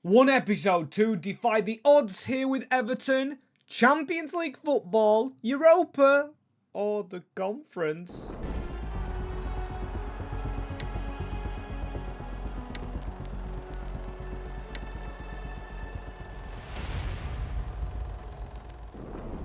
One episode to defy the odds here with Everton, Champions League football, Europa, or the conference.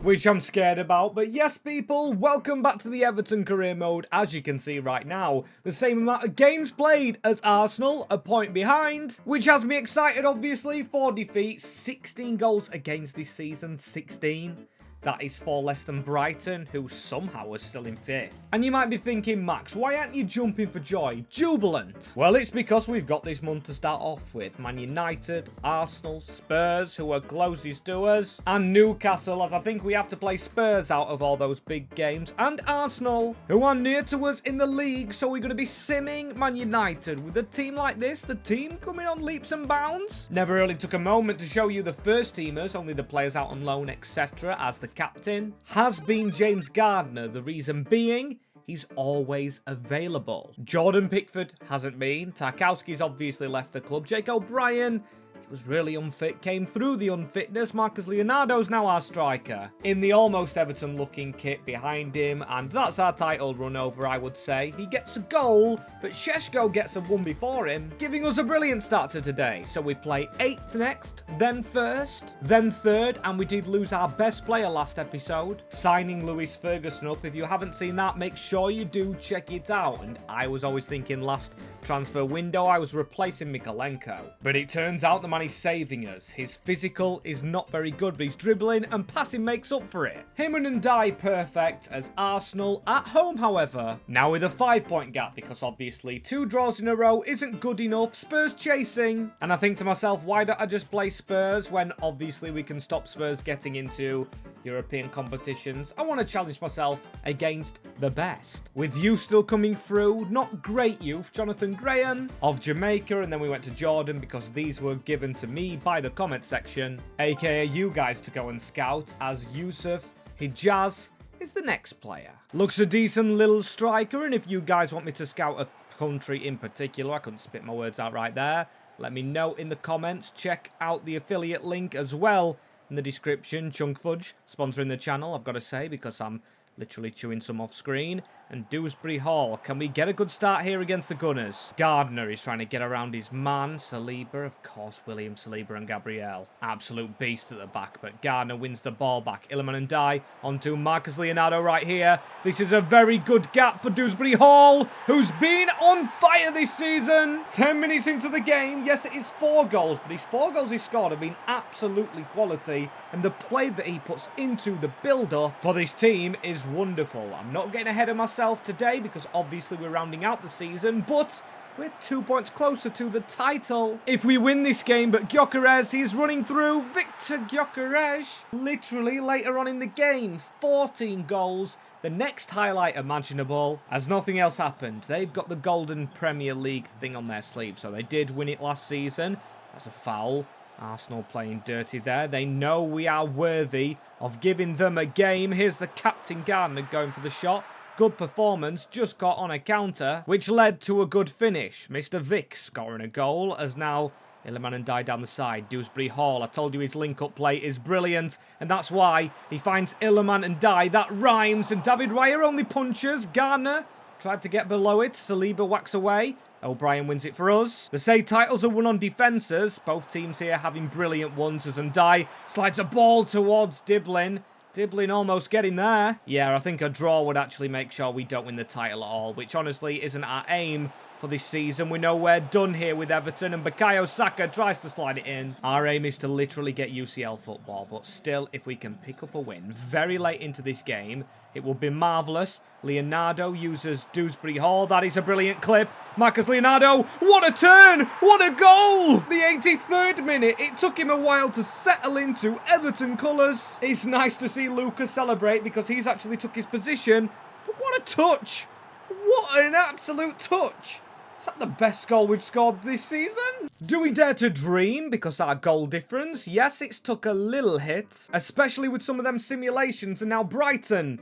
Which I'm scared about, but yes people, welcome back to the Everton Career Mode. As you can see right now, the same amount of games played as Arsenal, a point behind, which has me excited obviously. 4 defeats, 16 goals against this season, 16. That is 4 less than Brighton, who somehow are still in 5th. And you might be thinking, Max, why aren't you jumping for joy? Jubilant. Well, it's because we've got this month to start off with. Man United, Arsenal, Spurs, who are closest to us, and Newcastle, as I think we have to play Spurs out of all those big games, and Arsenal, who are near to us in the league, so we're going to be simming Man United. With a team like this, the team coming on leaps and bounds. Never really took a moment to show you the first teamers, only the players out on loan, etc., as the captain has been James Gardner, the reason being he's always available. Jordan Pickford hasn't been. Tarkowski's obviously left the club. Jake O'Brien, he was really unfit, came through the unfitness. Marcus Leonardo's now our striker in the almost Everton looking kit behind him, and that's our title run over, I would say. He gets a goal, but Šeško gets a one before him, giving us a brilliant start to today. So we play 8th next, then 1st, then 3rd, and we did lose our best player last episode, signing Lewis Ferguson up. If you haven't seen that, make sure you do check it out. And I was always thinking last transfer window I was replacing Mikolenko, but it turns out the man is saving us. His physical is not very good, but his dribbling and passing makes up for it. Him and Ndai perfect as Arsenal at home, however. Now with a 5-point gap, because obviously 2 draws in a row isn't good enough. Spurs chasing, and I think to myself, why don't I just play Spurs when obviously we can stop Spurs getting into European competitions? I want to challenge myself against the best. With youth still coming through, not great youth. Jonathan Graham of Jamaica, and then we went to Jordan because these were given to me by the comment section, aka you guys, to go and scout, as Yusuf Hijaz is the next player. Looks a decent little striker, and if you guys want me to scout a country in particular, I couldn't spit my words out right there, let me know in the comments. Check out the affiliate link as well in the description. Chunk Fudge sponsoring the channel, I've got to say, because I'm literally chewing some off screen. And Dewsbury Hall, can we get a good start here against the Gunners? Gardner is trying to get around his man. Saliba, of course, William Saliba and Gabriel. Absolute beast at the back, but Gardner wins the ball back. Iliman Ndiaye onto Marcus Leonardo right here. This is a very good gap for Dewsbury Hall, who's been on fire this season. 10 minutes into the game, yes, it is 4 goals, but his 4 goals he scored have been absolutely quality, and the play that he puts into the build-up for this team is wonderful. I'm not getting ahead of myself today because obviously we're rounding out the season, but we're 2 points closer to the title if we win this game. But Gyökeres, he's running through. Victor Gyökeres, literally later on in the game, 14 goals. The next highlight imaginable, as nothing else happened. They've got the Golden Premier League thing on their sleeve, so they did win it last season. That's a foul. Arsenal playing dirty there. They know we are worthy of giving them a game. Here's the captain Gardner going for the shot. Good performance, just got on a counter, which led to a good finish. Mr. Vic scoring a goal, as now Iliman Ndiaye down the side. Dewsbury Hall, I told you his link-up play is brilliant, and that's why he finds Iliman Ndiaye. That rhymes, and David Raya only punches. Gardner tried to get below it. Saliba whacks away. O'Brien wins it for us. The say titles are won on defences. Both teams here having brilliant ones, as Ndiaye slides a ball towards Diblin. Diblin almost getting there. Yeah, I think a draw would actually make sure we don't win the title at all, which honestly isn't our aim for this season. We know we're done here with Everton, and Bukayo Saka tries to slide it in. Our aim is to literally get UCL football, but still, if we can pick up a win very late into this game, it will be marvellous. Leonardo uses Dewsbury Hall. That is a brilliant clip. Marcus Leonardo, what a turn! What a goal! The 83rd minute. It took him a while to settle into Everton colours. It's nice to see Lucas celebrate because he's actually took his position. But what a touch! What an absolute touch! Is that the best goal we've scored this season? Do we dare to dream? Because our goal difference, yes, it's took a little hit, especially with some of them simulations, and now Brighton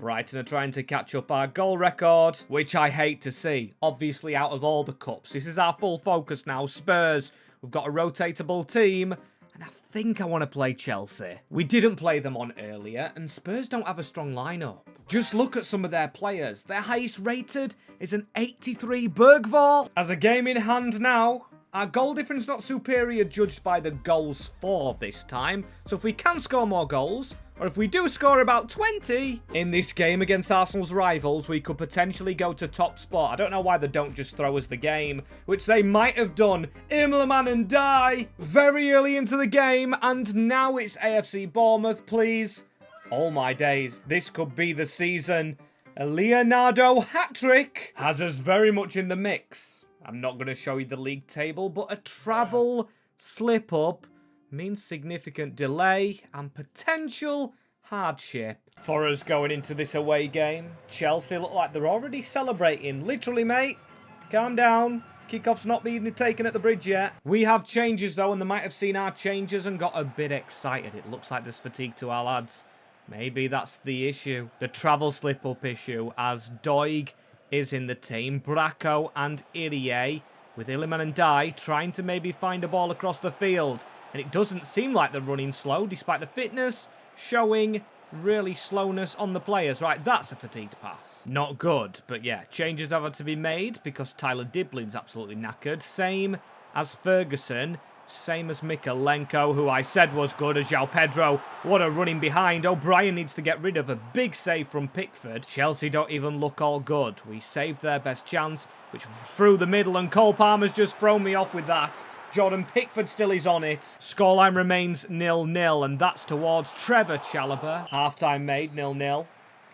are trying to catch up our goal record, which I hate to see. Obviously, out of all the cups, this is our full focus now. Spurs, We've got a rotatable team. And I think I want to play Chelsea. We didn't play them on earlier, and Spurs don't have a strong lineup. Just look at some of their players. Their highest rated is an 83 Bergvall. As a game in hand now, our goal difference not superior judged by the goals for this time. So if we can score more goals, or if we do score about 20 in this game against Arsenal's rivals, we could potentially go to top spot. I don't know why they don't just throw us the game, which they might have done. Imleman and Die very early into the game, and now it's AFC Bournemouth, please. Oh my days, this could be the season. A Leonardo hat-trick has us very much in the mix. I'm not going to show you the league table, but a travel slip-up means significant delay and potential hardship for us going into this away game. Chelsea look like they're already celebrating. Literally, mate, calm down. Kickoff's not being taken at the bridge yet. We have changes, though, and they might have seen our changes and got a bit excited. It looks like there's fatigue to our lads. Maybe that's the issue. The travel slip-up issue, as Doig is in the team. Bracco and Irie, with Iliman and Dye trying to maybe find a ball across the field. And it doesn't seem like they're running slow, despite the fitness showing really slowness on the players. Right, that's a fatigued pass. Not good, but yeah, changes have had to be made because Tyler Diblin's absolutely knackered. Same as Ferguson, same as Mikalenko, who I said was good, as João Pedro. What a running behind. O'Brien needs to get rid of a big save from Pickford. Chelsea don't even look all good. We saved their best chance, which through the middle, and Cole Palmer's just thrown me off with that. Jordan Pickford still is on it. Scoreline remains 0-0, and that's towards Trevor Chalobah. Half-time made 0-0.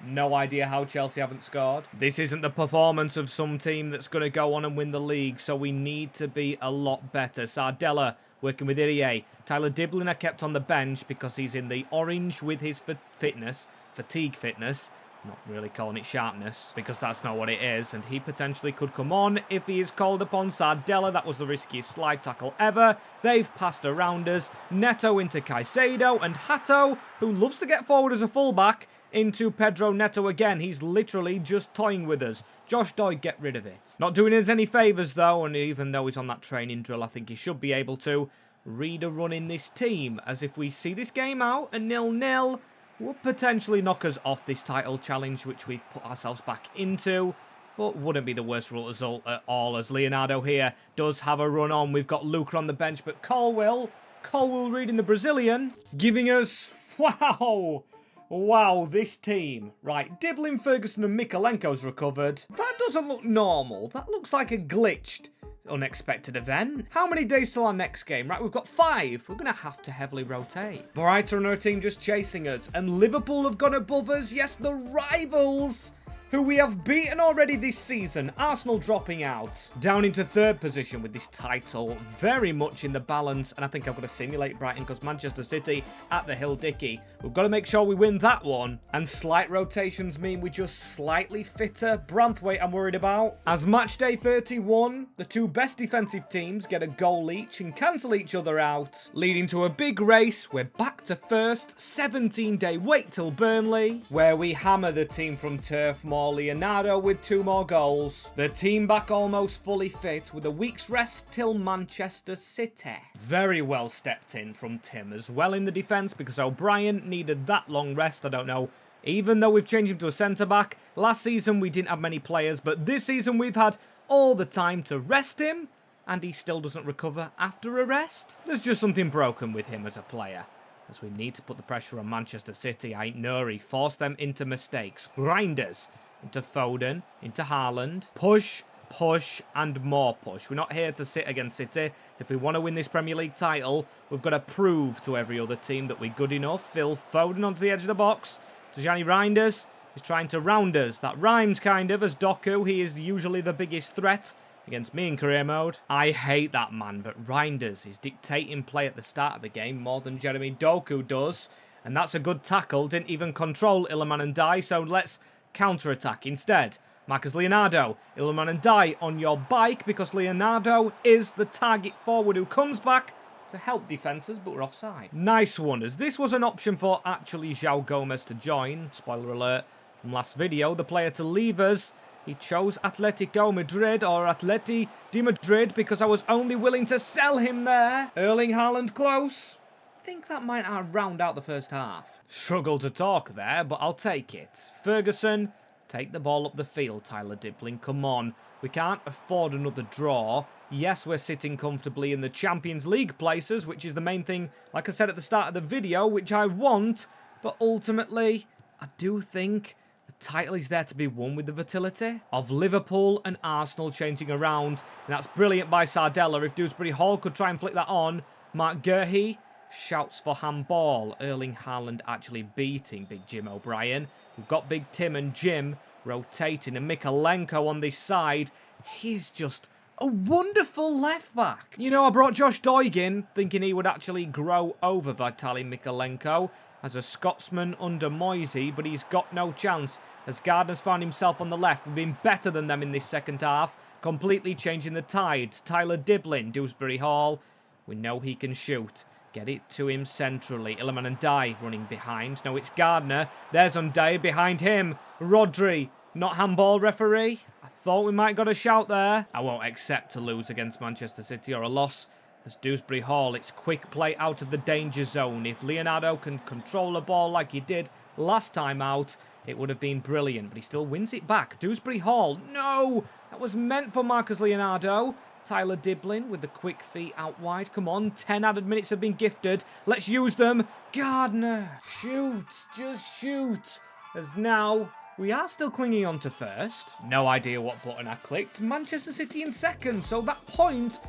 No idea how Chelsea haven't scored. This isn't the performance of some team that's going to go on and win the league, so we need to be a lot better. Sardella working with Irie. Tyler Diblin are kept on the bench because he's in the orange with his fatigue fitness. Not really calling it sharpness, because that's not what it is, and he potentially could come on if he is called upon. Sardella, that was the riskiest slide tackle ever. They've passed around us. Neto into Caicedo, and Hato, who loves to get forward as a fullback, into Pedro Neto again. He's literally just toying with us. Josh Doig, get rid of it. Not doing us any favours, though, and even though he's on that training drill, I think he should be able to read a run in this team, as if we see this game out, a 0-0, would potentially knock us off this title challenge, which we've put ourselves back into, but wouldn't be the worst result at all, as Leonardo here does have a run on. We've got Luca on the bench, but Colwill reading the Brazilian, giving us, wow, this team. Right, Diblin, Ferguson and Mikalenko's recovered. That doesn't look normal. That looks like a glitched, unexpected event. How many days till our next game? Right, we've got 5. We're going to have to heavily rotate. Brighton and our team just chasing us. And Liverpool have gone above us. Yes, the rivals who we have beaten already this season. Arsenal dropping out. Down into 3rd position with this title. Very much in the balance. And I think I've got to simulate Brighton because Manchester City at the Hill Dicky. We've got to make sure we win that one. And slight rotations mean we're just slightly fitter. Branthwaite I'm worried about. As match day 31, the 2 best defensive teams get a goal each and cancel each other out. Leading to a big race. We're back to first. 17-day wait till Burnley, where we hammer the team from Turf Moor. Leonardo with 2 more goals. The team back almost fully fit with a week's rest till Manchester City. Very well stepped in from Tim as well in the defence, because O'Brien needed that long rest. I don't know, even though we've changed him to a centre-back. Last season we didn't have many players, but this season we've had all the time to rest him, and he still doesn't recover after a rest. There's just something broken with him as a player, as we need to put the pressure on Manchester City. Ait Nouri, force them into mistakes. Grinders into Foden, into Haaland. Push, push, and more push. We're not here to sit against City. If we want to win this Premier League title, we've got to prove to every other team that we're good enough. Phil Foden onto the edge of the box. Tajani Reinders is trying to round us. That rhymes kind of, as Doku. He is usually the biggest threat against me in career mode. I hate that man, but Reinders is dictating play at the start of the game more than Jeremy Doku does. And that's a good tackle. Didn't even control Iliman and Die, so let's counter-attack instead. Marcus Leonardo, Iliman and Die on your bike, because Leonardo is the target forward who comes back to help defences, but we're offside. Nice one, as this was an option for actually João Gomez to join. Spoiler alert from last video, the player to leave us He chose Atletico Madrid or Atleti de Madrid because I was only willing to sell him there. Erling Haaland close. I think that might round out the first half. Struggle to talk there, but I'll take it. Ferguson, take the ball up the field, Tyler Dibling. Come on. We can't afford another draw. Yes, we're sitting comfortably in the Champions League places, which is the main thing, like I said at the start of the video, which I want. But ultimately, I do think the title is there to be won with the fertility of Liverpool and Arsenal changing around. And that's brilliant by Sardella. If Dewsbury Hall could try and flick that on. Mark Gurhey shouts for handball. Erling Haaland actually beating Big Jim O'Brien. We've got Big Tim and Jim rotating, and Mikalenko on this side. He's just a wonderful left back. You know, I brought Josh Doig in thinking he would actually grow over Vitaly Mikalenko as a Scotsman under Moisey, but he's got no chance as Gardner's found himself on the left. We've been better than them in this second half, completely changing the tide. Tyler Diblin, Dewsbury Hall. We know he can shoot. Get it to him centrally. Iliman and Dye running behind. No, it's Gardner. There's Unday behind him. Rodri. Not handball, referee. I thought we might got a shout there. I won't accept to lose against Manchester City or a loss. As Dewsbury Hall, it's quick play out of the danger zone. If Leonardo can control the ball like he did last time out, it would have been brilliant. But he still wins it back. Dewsbury Hall. No! That was meant for Marcus Leonardo. Tyler Diblin with the quick feet out wide. Come on, 10 added minutes have been gifted. Let's use them. Gardner. Shoot. Just shoot. As now we are still clinging on to first. No idea what button I clicked. Manchester City in second. So that point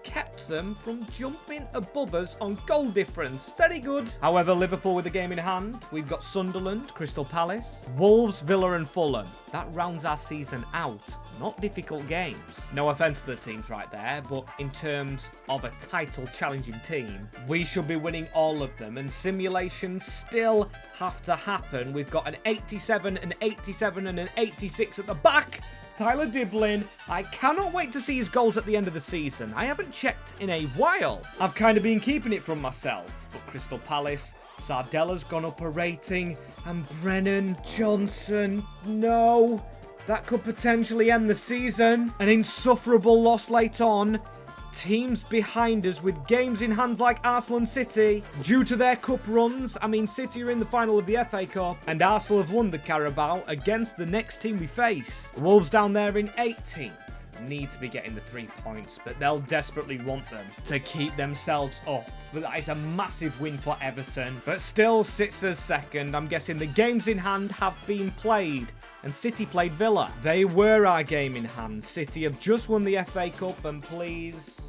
kept them from jumping above us on goal difference. Very good. However, Liverpool with the game in hand. We've got Sunderland, Crystal Palace, Wolves, Villa and Fulham. That rounds our season out. Not difficult games. No offence to the teams right there, but in terms of a title challenging team, we should be winning all of them, and simulations still have to happen. We've got an 87, an 87 and an 86 at the back. Tyler Diblin, I cannot wait to see his goals at the end of the season. I haven't checked in a while. I've kind of been keeping it from myself, but Crystal Palace, Sardella's gone up a rating, and Brennan Johnson, no. That could potentially end the season. An insufferable loss late on. Teams behind us with games in hand like Arsenal and City. Due to their cup runs, I mean City are in the final of the FA Cup and Arsenal have won the Carabao against the next team we face. Wolves down there in 18th. Need to be getting the 3 points, but they'll desperately want them to keep themselves up. But that is a massive win for Everton, but still sits as second. I'm guessing the games in hand have been played, and City played Villa. They were our game in hand. City have just won the FA Cup, and please,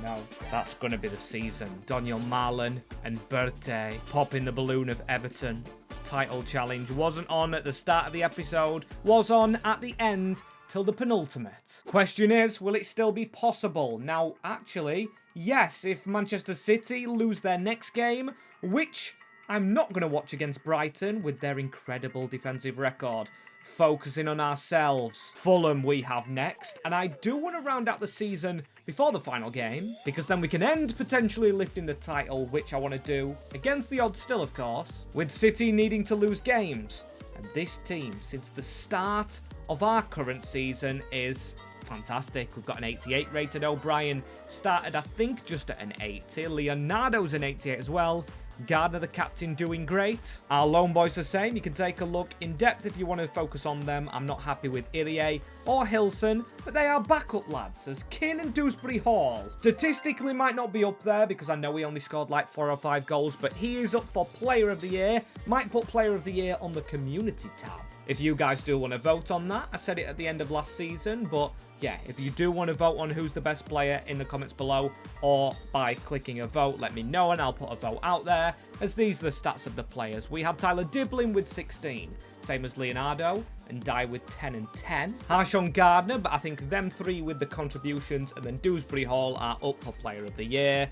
no, that's going to be the season. Daniel Marlon and Berthe popping the balloon of Everton. Title challenge wasn't on at the start of the episode, was on at the end, till the penultimate. Question is, will it still be possible? Now, actually, yes, if Manchester City lose their next game, which I'm not going to watch against Brighton with their incredible defensive record. Focusing on ourselves. Fulham we have next, and I do want to round out the season before the final game, because then we can end potentially lifting the title, which I want to do against the odds still, of course, with City needing to lose games. And this team, since the start of our current season, is fantastic. We've got an 88 rated. O'Brien started, I think, just at an 80. Leonardo's an 88 as well. Gardner, the captain, doing great. Our lone boys the same. You can take a look in depth if you want to focus on them. I'm not happy with Irie or Hilson, but they are backup lads, as Keane and Dewsbury Hall statistically might not be up there because I know he only scored like 4 or 5 goals, but he is up for Player of the Year. Might put Player of the Year on the community tab. If you guys do want to vote on that, I said it at the end of last season, but yeah, if you do want to vote on who's the best player in the comments below, or by clicking a vote, let me know and I'll put a vote out there, as these are the stats of the players. We have Tyler Diblin with 16, same as Leonardo, and Dye with 10 and 10. Harsh on Gardner, but I think them 3 with the contributions, and then Dewsbury Hall are up for Player of the Year.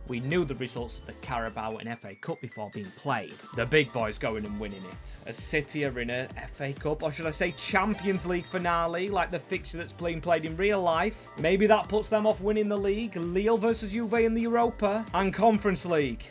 We knew the results of the Carabao and FA Cup before being played. The big boys going and winning it. As City are in a FA Cup, or should I say Champions League finale, like the fixture that's being played in real life. Maybe that puts them off winning the league. Lille versus Juve in the Europa. And Conference League.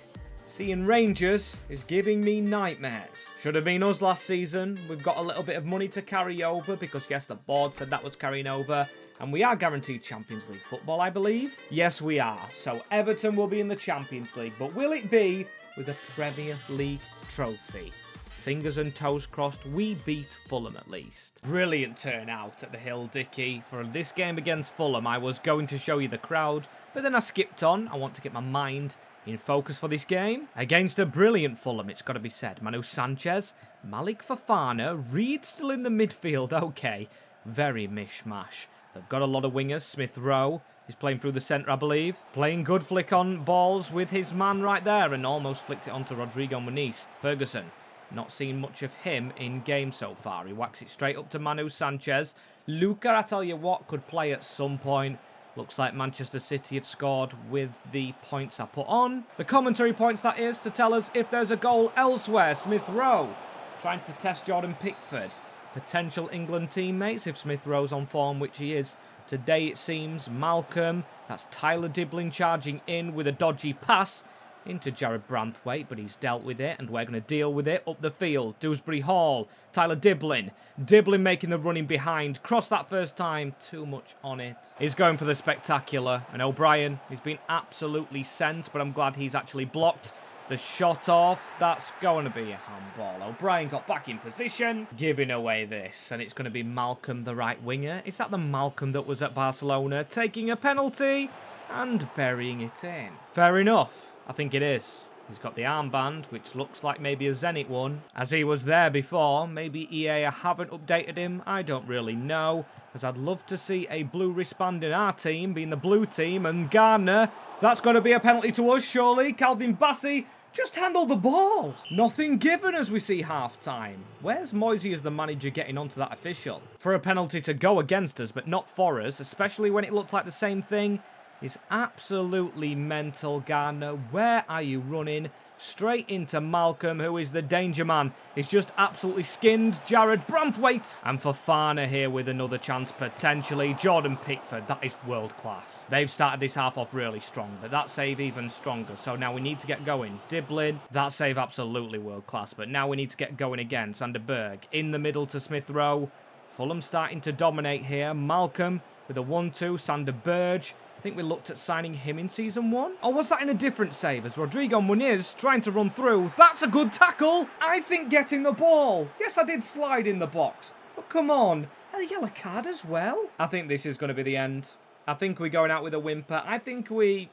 Seeing Rangers is giving me nightmares. Should have been us last season. We've got a little bit of money to carry over because, yes, the board said that was carrying over. And we are guaranteed Champions League football, I believe. Yes, we are. So Everton will be in the Champions League. But will it be with a Premier League trophy? Fingers and toes crossed, we beat Fulham at least. Brilliant turnout at the Hill, Dickie. For this game against Fulham, I was going to show you the crowd, but then I skipped on. I want to get my mind in focus for this game. Against a brilliant Fulham, it's got to be said. Manu Sanchez, Malik Fofana, Reed still in the midfield. Okay, very mishmash. They've got a lot of wingers. Smith Rowe is playing through the centre, I believe. Playing good flick on balls with his man right there and almost flicked it onto Rodrigo Muniz. Ferguson. Not seen much of him in game so far. He whacks it straight up to Manu Sanchez. Luca, I tell you what, could play at some point. Looks like Manchester City have scored with the points I put on. The commentary points, that is, to tell us if there's a goal elsewhere. Smith Rowe trying to test Jordan Pickford. Potential England teammates if Smith Rowe's on form, which he is today, it seems. Malcolm, that's Tyler Diblin charging in with a dodgy pass into Jared Branthwaite, but he's dealt with it, and we're going to deal with it up the field. Dewsbury Hall, Tyler Diblin. Diblin making the running behind. Crossed that first time, too much on it. He's going for the spectacular, and O'Brien, he's been absolutely sent, but I'm glad he's actually blocked the shot off. That's going to be a handball. O'Brien got back in position, giving away this, and it's going to be Malcolm, the right winger. Is that the Malcolm that was at Barcelona, taking a penalty and burying it in? Fair enough. I think it is. He's got the armband, which looks like maybe a Zenit one, as he was there before. Maybe EA haven't updated him. I don't really know, as I'd love to see a blue wristband in our team, being the blue team. And Gardner, that's going to be a penalty to us, surely. Calvin Bassey just handled the ball. Nothing given as we see half-time. Where's Moisey as the manager getting onto that official? For a penalty to go against us, but not for us, especially when it looked like the same thing, is absolutely mental. Gardner, where are you running? Straight into Malcolm, who is the danger man. He's just absolutely skinned Jared Branthwaite. And Fofana here with another chance, potentially. Jordan Pickford, that is world class. They've started this half off really strong, but that save even stronger. So now we need to get going. Diblin, that save absolutely world class, but now we need to get going again. Sander Berg in the middle to Smith Rowe. Fulham starting to dominate here. Malcolm with a 1-2. Sander Berg. I think we looked at signing him in Season 1. Or was that in a different save? As Rodrigo Muniz trying to run through. That's a good tackle. I think getting the ball. Yes, I did slide in the box. But come on. A yellow card as well? I think this is going to be the end. I think we're going out with a whimper. I think we,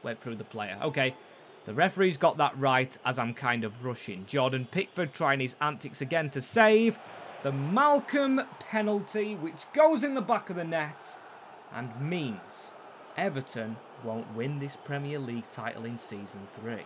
went through the player. Okay. The referee's got that right as I'm kind of rushing. Jordan Pickford trying his antics again to save. The Malcolm penalty, which goes in the back of the net and means Everton won't win this Premier League title in Season 3.